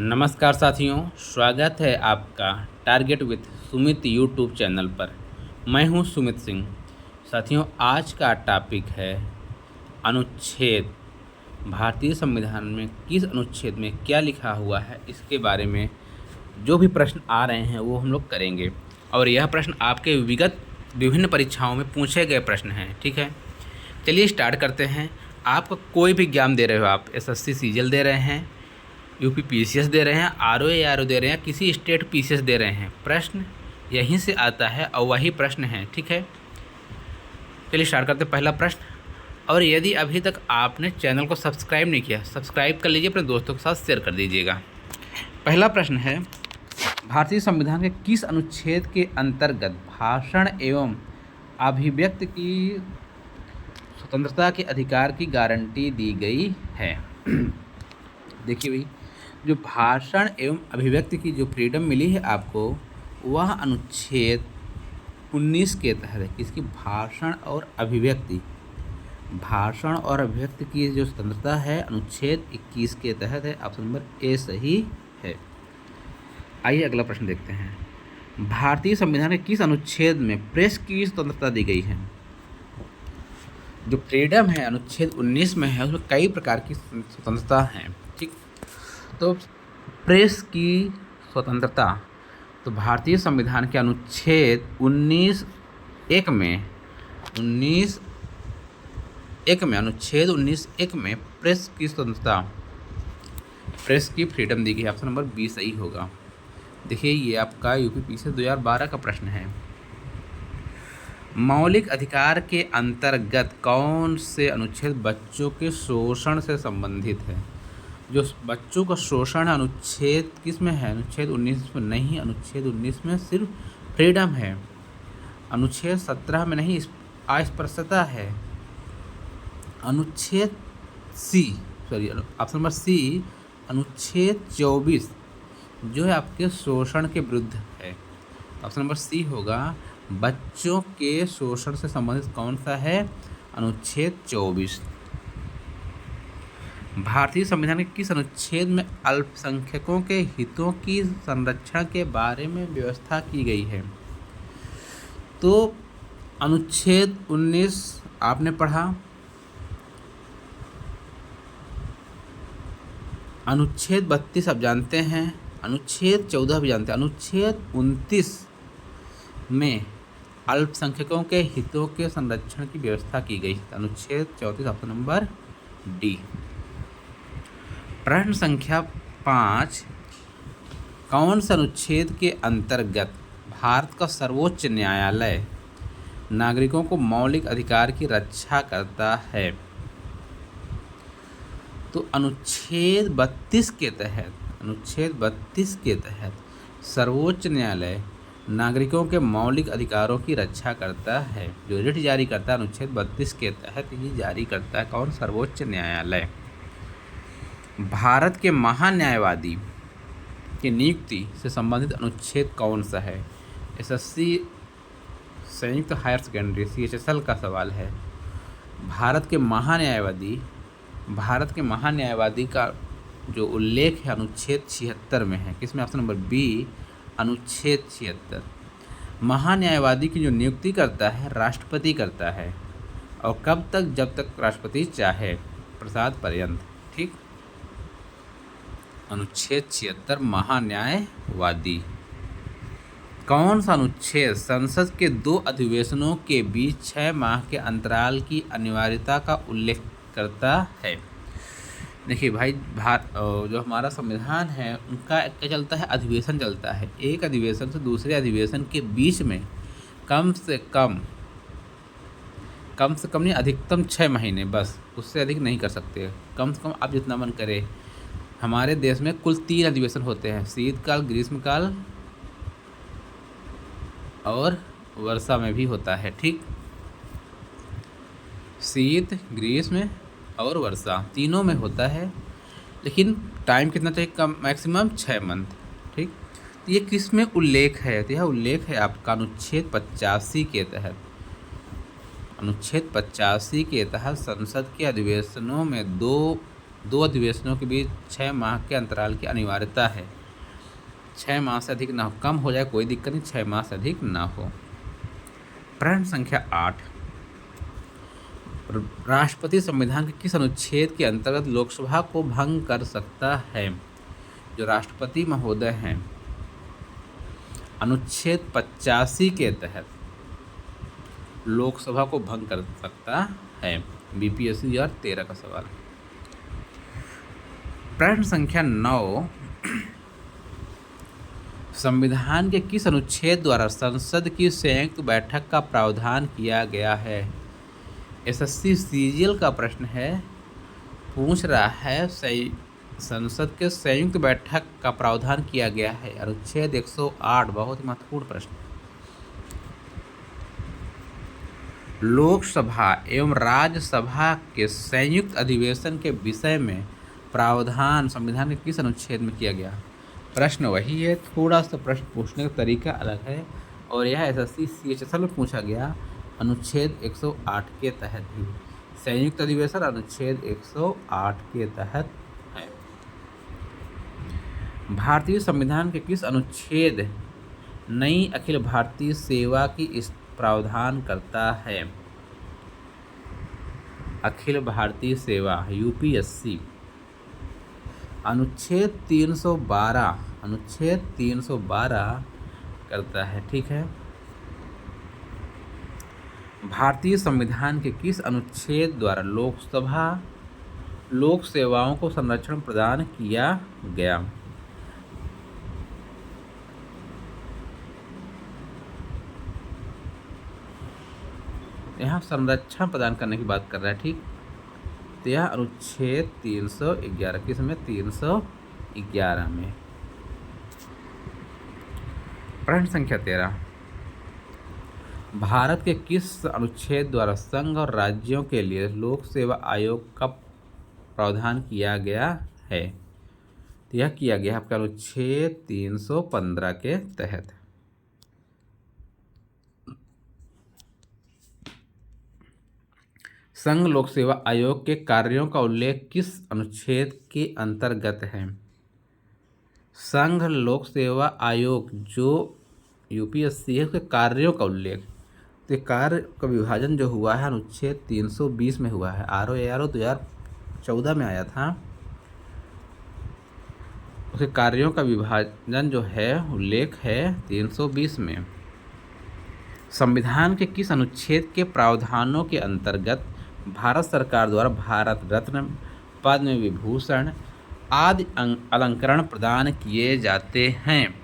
नमस्कार साथियों, स्वागत है आपका target with Sumit YouTube channel पर। मैं हूं सुमित सिंह। साथियों, आज का टॉपिक है अनुच्छेद। भारतीय संविधान में किस अनुच्छेद में क्या लिखा हुआ है, इसके बारे में जो भी प्रश्न आ रहे हैं वो हम लोग करेंगे। और यह प्रश्न आपके विगत विभिन्न परीक्षाओं में पूछे गए प्रश्न हैं। ठीक है, चलिए स्टार्ट करते हैं। आपको कोई भी एग्जाम दे रहे हो, आप एसएससी सीजीएल दे रहे हैं, यूपी पीसीएस दे रहे हैं, आरओए आरओ दे रहे हैं, किसी स्टेट पीसीएस दे रहे हैं, प्रश्न यहीं से आता है और वही प्रश्न है। ठीक है, चलिए स्टार्ट करते हैं। पहला प्रश्न, और यदि अभी तक आपने चैनल को सब्सक्राइब नहीं किया, सब्सक्राइब कर लीजिए, अपने दोस्तों के साथ शेयर कर दीजिएगा। पहला प्रश्न है, भारतीय संविधान के किस अनुच्छेद के अंतर्गत भाषण एवं अभिव्यक्ति की स्वतंत्रता के अधिकार की गारंटी दी गई है? देखिए भाई, जो भाषण एवं अभिव्यक्ति की जो फ्रीडम मिली है आपको, वह अनुच्छेद 19 के तहत है। किसकी? भाषण और अभिव्यक्ति। भाषण और अभिव्यक्ति की जो स्वतंत्रता है अनुच्छेद 21 के तहत है। ऑप्शन नंबर ए सही है। आइए अगला प्रश्न देखते हैं। भारतीय संविधान के किस अनुच्छेद में प्रेस की स्वतंत्रता दी गई है? जो फ्रीडम है अनुच्छेद 19 में है, उसमें कई प्रकार की स्वतंत्रता है। ठीक, तो प्रेस की स्वतंत्रता, तो भारतीय संविधान के अनुच्छेद 19(1) में अनुच्छेद 19(1) में प्रेस की स्वतंत्रता, प्रेस की फ्रीडम दी गई है। ऑप्शन नंबर बी सही होगा। देखिए, ये आपका यूपी पीसीएस 2012 का प्रश्न है। मौलिक अधिकार के अंतर्गत कौन से अनुच्छेद बच्चों के शोषण से संबंधित है? जो बच्चों का शोषण है, अनुच्छेद किस में है? अनुच्छेद 19 में नहीं, अनुच्छेद 19 में सिर्फ फ्रीडम है। अनुच्छेद 17 में नहीं, अस्पृश्यता है। अनुच्छेद ऑप्शन नंबर सी, अनुच्छेद 24 जो है आपके शोषण के विरुद्ध है। ऑप्शन नंबर सी होगा। बच्चों के शोषण से संबंधित कौन सा है? अनुच्छेद 24। भारतीय संविधान के किस अनुच्छेद में अल्पसंख्यकों के हितों की संरक्षण के बारे में व्यवस्था की गई है? तो अनुच्छेद 19 आपने पढ़ा, अनुच्छेद 32 आप जानते हैं, अनुच्छेद 14 भी जानते हैं, अनुच्छेद 29 में अल्पसंख्यकों के हितों के संरक्षण की व्यवस्था की गई। अनुच्छेद 34, ऑप्शन नंबर डी। प्रश्न संख्या 5, कौन से अनुच्छेद के अंतर्गत भारत का सर्वोच्च न्यायालय नागरिकों को मौलिक अधिकार की रक्षा करता है? तो अनुच्छेद 32 के तहत सर्वोच्च न्यायालय नागरिकों के मौलिक अधिकारों की रक्षा करता है। जो रिट जारी करता है अनुच्छेद 32 के तहत ही जारी करता है। कौन? सर्वोच्च न्यायालय। भारत के महान्यायवादी की नियुक्ति से संबंधित अनुच्छेद कौन सा है? एसएससी संयुक्त हायर सेकेंडरी CHSL का सवाल है। भारत के महान्यायवादी का जो उल्लेख है अनुच्छेद 76 में है। किसमें? ऑप्शन नंबर बी, अनुच्छेद 76। महान्यायवादी की जो नियुक्ति करता है राष्ट्रपति करता है, और कब तक? जब तक राष्ट्रपति चाहे, प्रसाद पर्यंत। ठीक, अनुच्छेद 76 महान्यायवादी। कौन सा अनुच्छेद संसद के 2 अधिवेशनों के बीच 6 माह के अंतराल की अनिवार्यता का उल्लेख करता है? देखिए भाई, जो हमारा संविधान है उनका क्या चलता है? अधिवेशन चलता है। एक अधिवेशन से दूसरे अधिवेशन के बीच में कम से कम नहीं, अधिकतम 6 महीने, बस उससे अधिक नहीं कर सकते। कम से कम आप जितना मन करे। हमारे देश में कुल 3 अधिवेशन होते हैं, शीतकाल, ग्रीष्मकाल और वर्षा में भी होता है। ठीक, शीत, ग्रीष्म और वर्षा तीनों में होता है, लेकिन टाइम कितना चाहिए? कम, मैक्सिमम 6 मंथ। ठीक, तो ये किस में उल्लेख है? तो यह उल्लेख है आपका अनुच्छेद 85 के तहत। अनुच्छेद 85 के तहत संसद के अधिवेशनों में 2 दो अधिवेशनों के बीच 6 माह के अंतराल की अनिवार्यता है। 6 माह से अधिक ना हो, कम हो जाए कोई दिक्कत नहीं, 6 माह से अधिक ना हो। प्रश्न संख्या 8, राष्ट्रपति संविधान के किस अनुच्छेद के अंतर्गत लोकसभा को भंग कर सकता है? जो राष्ट्रपति महोदय हैं, अनुच्छेद 85 के तहत लोकसभा को भंग कर सकता है। बीपीएससी 2013 का सवाल। प्रश्न संख्या 9, संविधान के किस अनुच्छेद द्वारा संसद की संयुक्त बैठक का प्रावधान किया गया है? एसएससी सीजीएल का प्रश्न है, पूछ रहा है संसद के संयुक्त बैठक का प्रावधान किया गया है, अनुच्छेद 108। बहुत ही महत्वपूर्ण प्रश्न। लोकसभा एवं राज्यसभा के संयुक्त अधिवेशन के विषय में प्रावधान संविधान के किस अनुच्छेद में किया गया? प्रश्न वही है, थोड़ा सा प्रश्न पूछने का तरीका अलग है, और यह एसएससी सीएचएसएल में पूछा गया अनुच्छेद 108 के तहत ही। संयुक्त अधिवेशन अनुच्छेद 108 के तहत है। भारतीय संविधान के किस अनुच्छेद नई अखिल भारतीय सेवा की प्रावधान करता है? अखिल भारतीय सेवा यूपीएससी अनुच्छेद 312, अनुच्छेद 312 करता है। ठीक है। भारतीय संविधान के किस अनुच्छेद द्वारा लोक सेवाओं को संरक्षण प्रदान किया गया? यहाँ संरक्षण प्रदान करने की बात कर रहा है। ठीक, तो यह अनुच्छेद 311, किस में? 311 में। प्रश्न संख्या 13, भारत के किस अनुच्छेद द्वारा संघ और राज्यों के लिए लोक सेवा आयोग का प्रावधान किया गया है? तो यह किया गया आपका अनुच्छेद 315 के तहत। संघ लोक सेवा आयोग के कार्यों का उल्लेख किस अनुच्छेद के अंतर्गत है? संघ लोक सेवा आयोग जो यूपीएससी है, उसके कार्यों का उल्लेख, तो कार्य का विभाजन जो हुआ है अनुच्छेद 320 में हुआ है। आरओ 2014 में आया था। उसके कार्यों का विभाजन जो है, उल्लेख है 320 में। संविधान के किस अनुच्छेद के प्रावधानों के अंतर्गत भारत सरकार द्वारा भारत रत्न, पद्म विभूषण आदि अलंकरण प्रदान किए जाते हैं?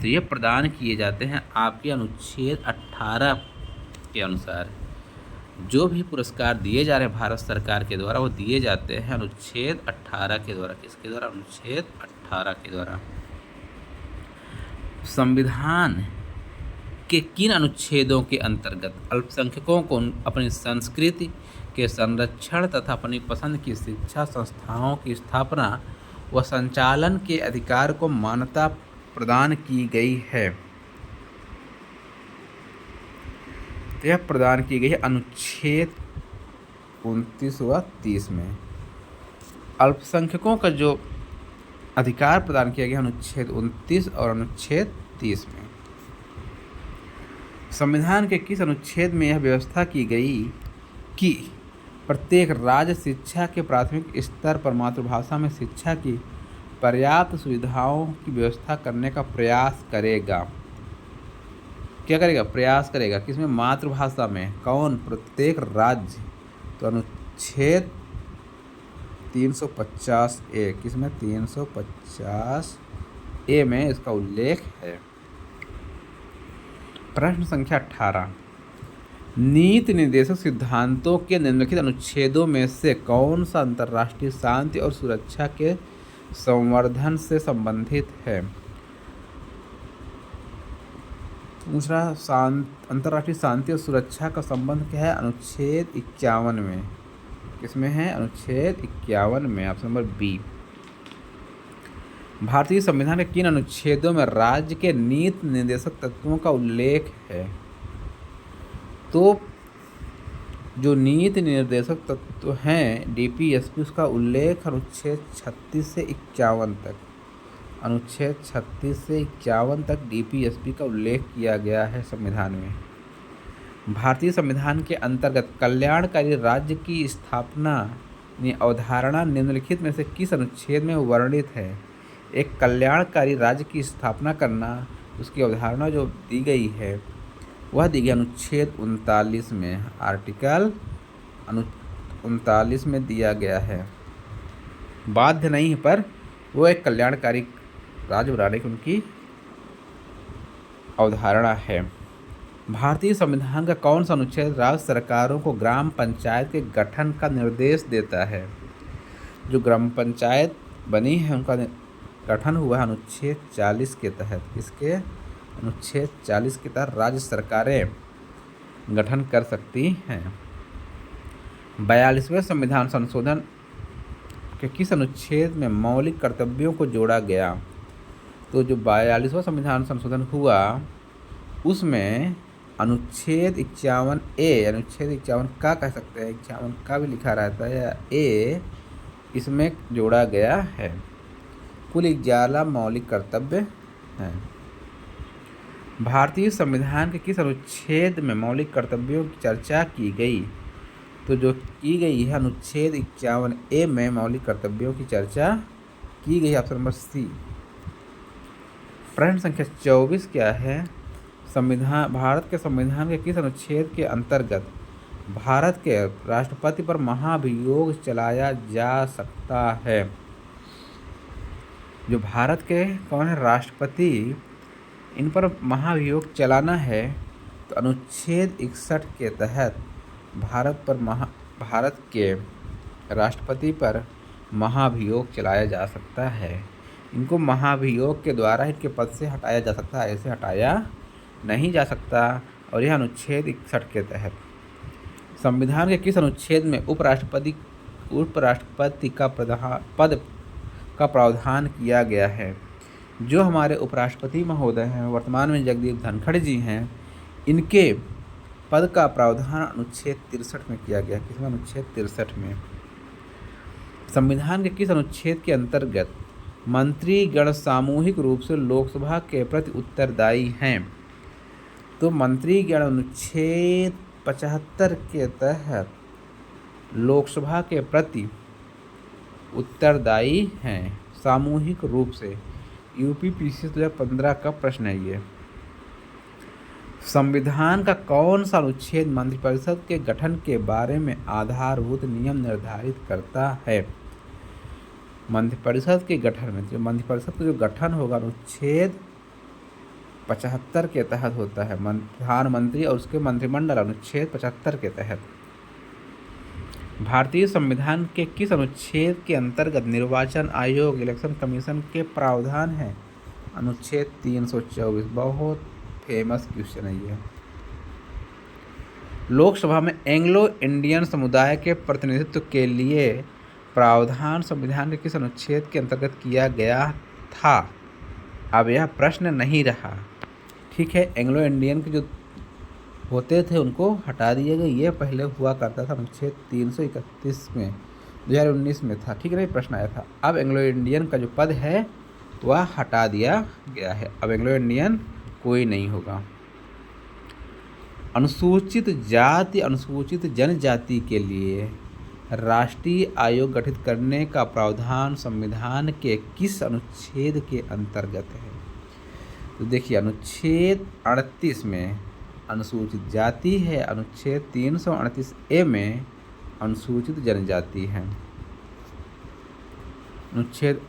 तो ये प्रदान किए जाते हैं आपके अनुच्छेद 18 के अनुसार। जो भी पुरस्कार दिए जा रहे हैं भारत सरकार के द्वारा, वो दिए जाते हैं अनुच्छेद 18 के द्वारा। किसके द्वारा? अनुच्छेद 18 के द्वारा। संविधान के किन अनुच्छेदों के अंतर्गत अल्पसंख्यकों को अपनी संस्कृति के संरक्षण तथा अपनी पसंद की शिक्षा संस्थाओं की स्थापना व संचालन के अधिकार को मान्यता प्रदान की गई है? तो यह प्रदान की गई है अनुच्छेद 29 व 30 में। अल्पसंख्यकों का जो अधिकार प्रदान किया गया अनुच्छेद 29 और अनुच्छेद 30 में। संविधान के किस अनुच्छेद में यह व्यवस्था की गई कि प्रत्येक राज्य शिक्षा के प्राथमिक स्तर पर मातृभाषा में शिक्षा की पर्याप्त सुविधाओं की व्यवस्था करने का प्रयास करेगा? क्या करेगा? प्रयास करेगा। किसमें? मातृभाषा में। कौन? प्रत्येक राज्य। तो अनुच्छेद 350A, किसमें? 350A में इसका उल्लेख है। प्रश्न संख्या 18, नीति निर्देशक सिद्धांतों के निम्नलिखित अनुच्छेदों में से कौन सा अंतर्राष्ट्रीय शांति और सुरक्षा के संवर्धन से संबंधित है? दूसरा, अंतर्राष्ट्रीय शांति और सुरक्षा का संबंध क्या है? अनुच्छेद 51 में। किसमें है? अनुच्छेद 51 में। Option number B. भारतीय संविधान के किन अनुच्छेदों में राज्य के नीति निर्देशक तत्वों का उल्लेख है? तो जो नीति निर्देशक तत्व हैं डीपीएसपी, उसका उल्लेख अनुच्छेद 36 से 51 तक, अनुच्छेद 36 से 51 तक डीपीएसपी का उल्लेख किया गया है संविधान में। भारतीय संविधान के अंतर्गत कल्याणकारी राज्य की स्थापना अवधारणा निम्नलिखित में से किस अनुच्छेद में वर्णित है? एक कल्याणकारी राज्य की स्थापना करना, उसकी अवधारणा जो दी गई है वह दी गई अनुच्छेद 39 में, आर्टिकल 39 में दिया गया है। बाध्य नहीं, पर वो एक कल्याणकारी राज्य बनाने की उनकी अवधारणा है। भारतीय संविधान का कौन सा अनुच्छेद राज्य सरकारों को ग्राम पंचायत के गठन का निर्देश देता है? जो ग्राम पंचायत बनी है उनका गठन हुआ है अनुच्छेद 40 के तहत। इसके अनुच्छेद 40 के तहत राज्य सरकारें गठन कर सकती हैं। 42वें संविधान संशोधन के किस अनुच्छेद में मौलिक कर्तव्यों को जोड़ा गया? तो जो 42वां संविधान संशोधन हुआ उसमें अनुच्छेद 51A, अनुच्छेद 51 का कह सकते हैं, 51 का भी लिखा रहता है या ए, इसमें जोड़ा गया है। कुल 11 मौलिक कर्तव्य हैं। भारतीय संविधान के किस अनुच्छेद में मौलिक कर्तव्यों की चर्चा की गई? तो जो की गई है अनुच्छेद 51A में मौलिक कर्तव्यों की चर्चा की गई। Option number C. प्रश्न संख्या 24 क्या है? भारत के संविधान के किस अनुच्छेद के अंतर्गत भारत के राष्ट्रपति पर महाभियोग चलाया जा सकता है? जो भारत के कौन है राष्ट्रपति, इन पर महाभियोग चलाना है तो अनुच्छेद 61 के तहत भारत के राष्ट्रपति पर महाभियोग चलाया जा सकता है। इनको महाभियोग के द्वारा इनके पद से हटाया जा सकता है, ऐसे हटाया नहीं जा सकता। और यह अनुच्छेद 61 के तहत। संविधान के किस अनुच्छेद में उपराष्ट्रपति का पद का प्रावधान किया गया है? जो हमारे उपराष्ट्रपति महोदय हैं वर्तमान में जगदीप धनखड़ जी हैं, इनके पद का प्रावधान अनुच्छेद 63 में किया गया। किसमें? अनुच्छेद 63 में। संविधान के किस अनुच्छेद के अंतर्गत मंत्रीगण सामूहिक रूप से लोकसभा के प्रति उत्तरदायी हैं? तो मंत्रीगण अनुच्छेद 75 के तहत लोकसभा के प्रति उत्तरदायी हैं सामूहिक रूप से। यूपीपीसी 2015 का प्रश्न है ये। संविधान का कौन सा अनुच्छेद मंत्रिपरिषद के गठन के बारे में आधारभूत नियम निर्धारित करता है? मंत्रिपरिषद के गठन में, जो मंत्रिपरिषद का जो गठन होगा अनुच्छेद 75 के तहत होता है। प्रधानमंत्री और उसके मंत्रिमंडल अनुच्छेद 75 के तहत। भारतीय संविधान के किस अनुच्छेद के अंतर्गत निर्वाचन आयोग इलेक्शन कमीशन के प्रावधान है? अनुच्छेद 324। बहुत फेमस क्वेश्चन है ये। लोकसभा में एंग्लो इंडियन समुदाय के प्रतिनिधित्व के लिए प्रावधान संविधान के किस अनुच्छेद के अंतर्गत किया गया था? अब यह प्रश्न नहीं रहा, ठीक है। एंग्लो इंडियन के जो होते थे उनको हटा दिए गए। ये पहले हुआ करता था अनुच्छेद 331 में, 2019 में था, ठीक है ना, प्रश्न आया था। अब एंग्लो इंडियन का जो पद है वह हटा दिया गया है। अब एंग्लो इंडियन कोई नहीं होगा। अनुसूचित जाति अनुसूचित जनजाति के लिए राष्ट्रीय आयोग गठित करने का प्रावधान संविधान के किस अनुच्छेद के अंतर्गत है? तो देखिए अनुच्छेद 38 में अनुसूचित जाति है, अनुच्छेद 338A में अनुसूचित जनजाति है। अनुच्छेद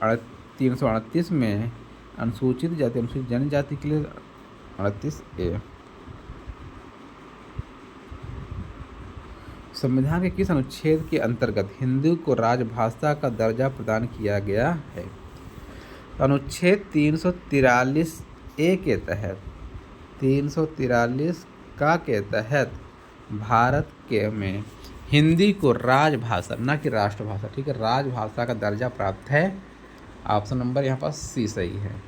338 में अनुसूचित जाति अनुसूचित जनजाति के लिए 38A। संविधान के किस अनुच्छेद के अंतर्गत हिंदी को राजभाषा का दर्जा प्रदान किया गया है? अनुच्छेद 343A के तहत, 343 का के तहत भारत के में हिंदी को राजभाषा, न कि राष्ट्रभाषा, ठीक है, राजभाषा का दर्जा प्राप्त है। ऑप्शन नंबर यहाँ पर सी सही है।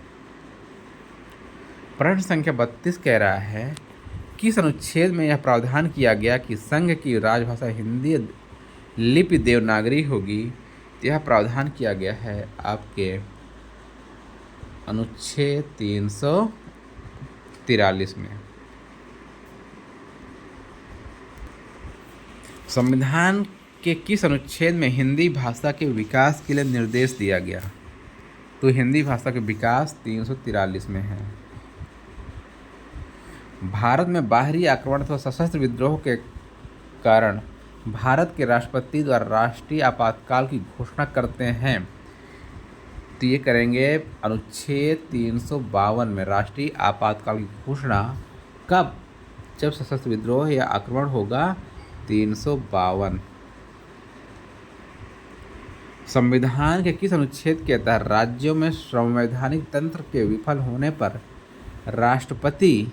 प्रश्न संख्या 32 कह रहा है किस अनुच्छेद में यह प्रावधान किया गया कि संघ की राजभाषा हिंदी लिपि देवनागरी होगी? तो यह प्रावधान किया गया है आपके अनुच्छेद 343 में। संविधान के किस अनुच्छेद में हिंदी भाषा के विकास के लिए निर्देश दिया गया? तो हिंदी भाषा के विकास 343 में है। भारत में बाहरी आक्रमण अथवा सशस्त्र विद्रोह के कारण भारत के राष्ट्रपति द्वारा राष्ट्रीय आपातकाल की घोषणा करते हैं, तो ये करेंगे अनुच्छेद 352 में। राष्ट्रीय आपातकाल की घोषणा कब? जब सशस्त्र विद्रोह या आक्रमण होगा। 352। संविधान के किस अनुच्छेद के तहत राज्यों में संवैधानिक तंत्र के विफल होने पर राष्ट्रपति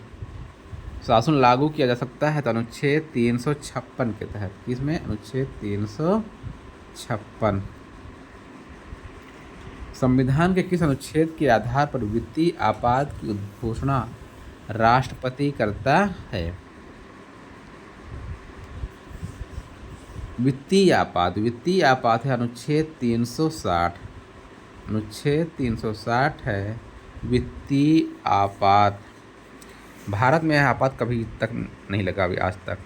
शासन लागू किया जा सकता है? तो अनुच्छेद 356 के तहत। किसमें? अनुच्छेद 356। संविधान के किस अनुच्छेद के आधार पर वित्तीय आपात की घोषणा राष्ट्रपति करता है? वित्तीय आपात है अनुच्छेद 360। अनुच्छेद 360 है वित्तीय आपात। भारत में यह आपात कभी तक नहीं लगा अभी आज तक।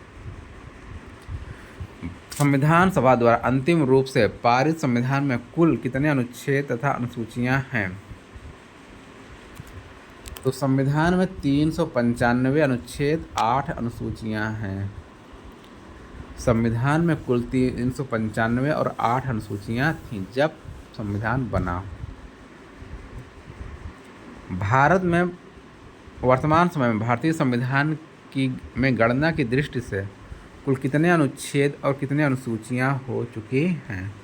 संविधान सभा द्वारा अंतिम रूप से पारित संविधान में कुल कितने अनुच्छेद तथा अनुसूचियां हैं? तो संविधान में 395 अनुच्छेद, 8 अनुसूचियां हैं। संविधान में कुल 395 और 8 अनुसूचियां थीं जब संविधान बना। भारत में वर्तमान समय में भारतीय संविधान में गणना की दृष्टि से कुल कितने अनुच्छेद और कितने अनुसूचियां हो चुकी हैं?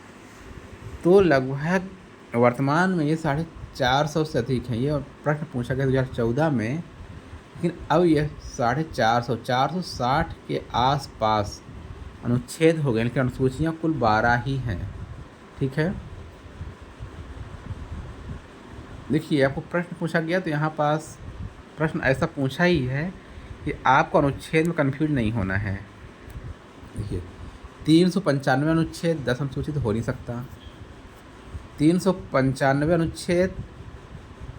तो लगभग वर्तमान में ये 450 से अधिक हैं। ये प्रश्न पूछा गया 2014 में, लेकिन अब यह 450 460 के आसपास अनुच्छेद हो गए, लेकिन अनुसूचियां कुल 12 ही हैं। ठीक है, देखिए आपको प्रश्न पूछा गया तो यहाँ पास प्रश्न ऐसा पूछा ही है कि आपको अनुच्छेद में कन्फ्यूज नहीं होना है। देखिए 395 अनुच्छेद 10 अनुसूचित हो नहीं सकता। 395 अनुच्छेद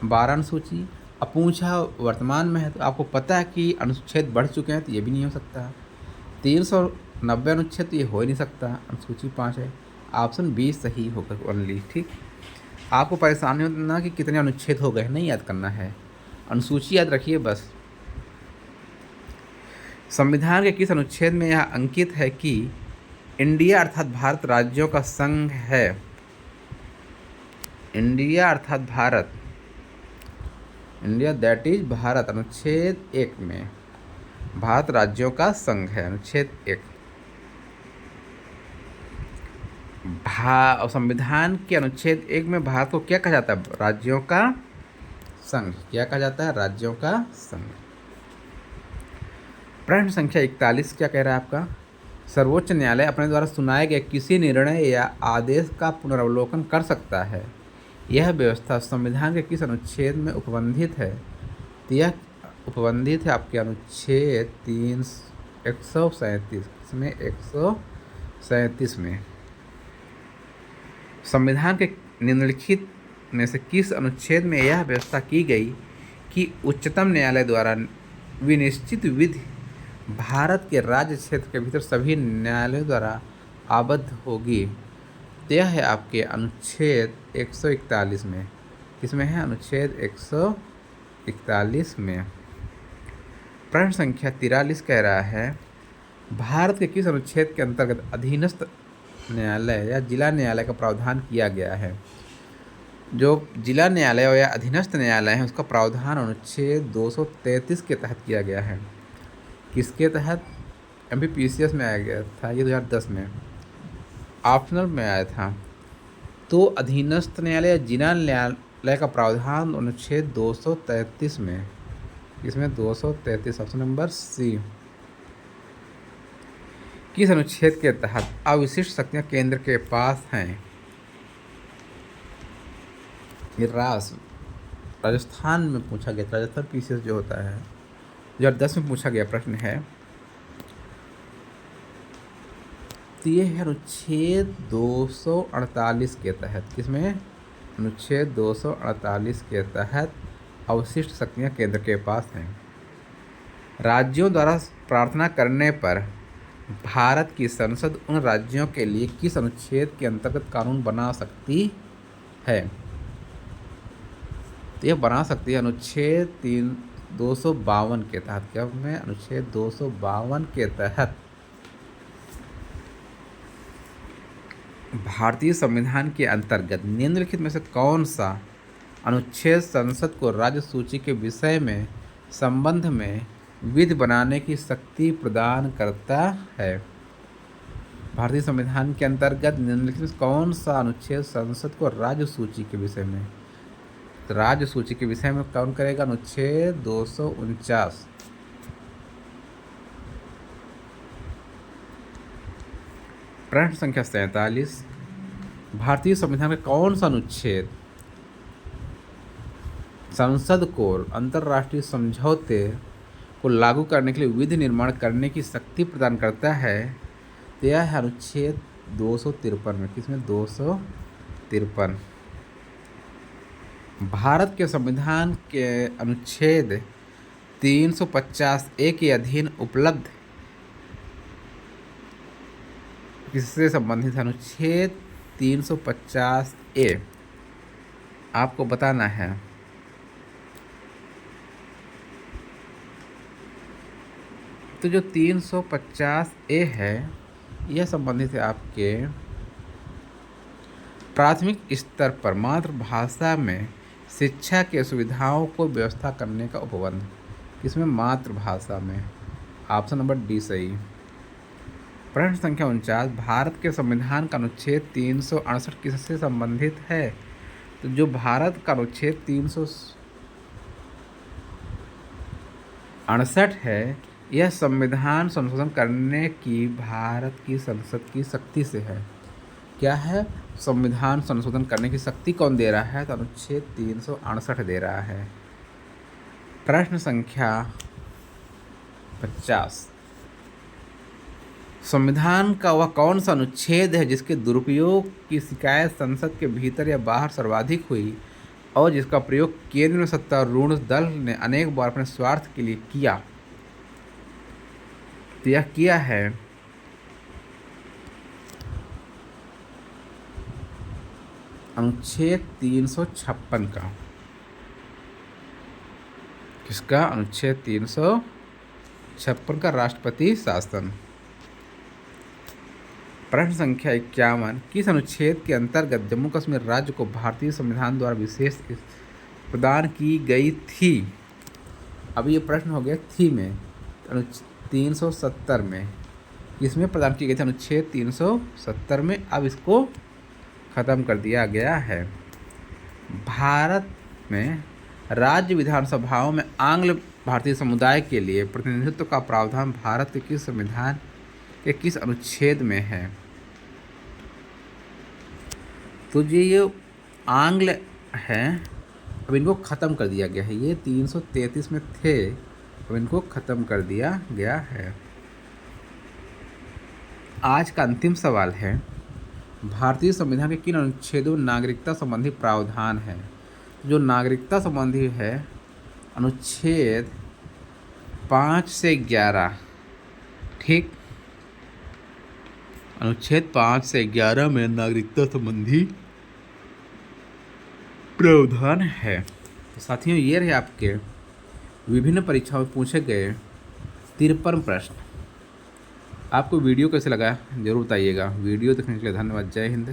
12 अनुसूची। अब पूछा वर्तमान में है तो आपको पता है कि अनुच्छेद बढ़ चुके हैं, तो ये भी नहीं हो सकता। 390 अनुच्छेद तो ये हो ही नहीं सकता, अनुसूची 5 है। ऑप्शन बी सही होगा ओनली। ठीक, आपको परेशानी होना कि कितने अनुच्छेद हो गए, नहीं याद करना है, अनुसूची याद रखिए बस। संविधान के किस अनुच्छेद में यह अंकित है कि इंडिया अर्थात भारत राज्यों का संघ है? इंडिया अर्थात Bharat, India that is Bharat, अनुच्छेद 1 में भारत राज्यों का संघ है। अनुच्छेद 1। संविधान के अनुच्छेद 1 में भारत को क्या कहा जाता है? राज्यों का संघ। क्या कहा जाता है? राज्यों का संघ। प्रश्न संख्या 41 क्या कह रहा है आपका? सर्वोच्च न्यायालय अपने द्वारा सुनाए गए किसी निर्णय या आदेश का पुनरावलोकन कर सकता है। यह व्यवस्था संविधान के किस अनुच्छेद में उपबंधित है? तो यह उपबंधित है आपके अनुच्छेद 137 इसमें 137 में। संविधान के निम्नलिखित में से किस अनुच्छेद में यह व्यवस्था की गई कि उच्चतम न्यायालय द्वारा विनिश्चित विधि भारत के राज्य क्षेत्र के भीतर सभी न्यायालयों द्वारा आबद्ध होगी? तो यह है आपके अनुच्छेद 141 में। किसमें है? अनुच्छेद 141 में। प्रश्न संख्या 43 कह रहा है भारत के किस अनुच्छेद के अंतर्गत अधीनस्थ न्यायालय या जिला न्यायालय का प्रावधान किया गया है? जो जिला न्यायालय या अधीनस्थ न्यायालय है उसका प्रावधान अनुच्छेद 233 के तहत किया गया है। किसके तहत? MPPCS में आया गया था ये 2010 में, ऑप्शनल में आया था। तो अधीनस्थ न्यायालय या जिला न्यायालय का प्रावधान अनुच्छेद 233 में। इसमें 233 ऑप्शन नंबर सी। किस अनुच्छेद के तहत अविशिष्ट शक्तियाँ केंद्र के पास हैं? ये राजस्थान में पूछा गया था। राजस्थान PCS जो होता है 2010 में पूछा गया प्रश्न है। तो ये है अनुच्छेद 248 के तहत, किसमें? अनुच्छेद 248 के तहत अवशिष्ट शक्तियाँ केंद्र के पास हैं। राज्यों द्वारा प्रार्थना करने पर भारत की संसद उन राज्यों के लिए किस अनुच्छेद के अंतर्गत कानून बना सकती है? तो यह बना सकती है अनुच्छेद 252 के तहत। क्या में? अनुच्छेद 252 के तहत भारतीय संविधान के अंतर्गत निम्नलिखित में से कौन सा अनुच्छेद संसद को राज्य सूची के विषय में संबंध में विधि बनाने की शक्ति प्रदान करता है? भारतीय संविधान के अंतर्गत निम्नलिखित में कौन सा अनुच्छेद संसद को राज्य सूची के विषय में, तो राज्य सूची के विषय में कौन करेगा? अनुच्छेद 249। प्रश्न संख्या 47, भारतीय संविधान का कौन सा अनुच्छेद संसद को अंतर्राष्ट्रीय समझौते को लागू करने के लिए विधि निर्माण करने की शक्ति प्रदान करता है? तो यह है अनुच्छेद 253 में। किसमें? 253। भारत के संविधान के अनुच्छेद 350A के अधीन उपलब्ध किससे संबंधित है? अनुच्छेद 350A आपको बताना है। तो जो 350A है यह संबंधित है आपके प्राथमिक स्तर पर मातृभाषा में शिक्षा के सुविधाओं को व्यवस्था करने का उपबंध। किसमें? मातृभाषा में। ऑप्शन नंबर डी सही। प्रश्न संख्या 49, भारत के संविधान का अनुच्छेद 368 किससे संबंधित है? तो जो भारत का अनुच्छेद 368 है यह संविधान संशोधन करने की भारत की संसद की शक्ति से है। क्या है? संविधान संशोधन करने की शक्ति कौन दे रहा है? तो अनुच्छेद 368 दे रहा है। प्रश्न संख्या 50, संविधान का वह कौन सा अनुच्छेद है जिसके दुरुपयोग की शिकायत संसद के भीतर या बाहर सर्वाधिक हुई और जिसका प्रयोग केंद्र में सत्तारूढ़ दल ने अनेक बार अपने स्वार्थ के लिए किया? तो यह किया है अनुच्छेद 356 का। किसका? अनुच्छेद 356 का, राष्ट्रपति शासन। प्रश्न संख्या 51, किस अनुच्छेद के अंतर्गत जम्मू कश्मीर राज्य को भारतीय संविधान द्वारा विशेष प्रदान की गई थी? अब ये प्रश्न हो गया थी में। 370 में। किसमें प्रदान की गई थी? अनुच्छेद 370 में। अब इसको ख़त्म कर दिया गया है। भारत में राज्य विधानसभाओं में आंग्ल भारतीय समुदाय के लिए प्रतिनिधित्व का प्रावधान भारत के किस संविधान के किस अनुच्छेद में है? तो ये आंग्ल हैं, अब इनको ख़त्म कर दिया गया है। ये 333 में थे, अब इनको ख़त्म कर दिया गया है। आज का अंतिम सवाल है, भारतीय संविधान के किन अनुच्छेदों में नागरिकता संबंधी प्रावधान है? जो नागरिकता संबंधी है अनुच्छेद 5 से 11, ठीक, अनुच्छेद 5 से 11 में नागरिकता संबंधी प्रावधान है। तो साथियों ये रहे आपके विभिन्न परीक्षाओं में पूछे गए 53 प्रश्न। आपको वीडियो कैसे लगा जरूर बताइएगा। वीडियो देखने के लिए धन्यवाद। जय हिंद।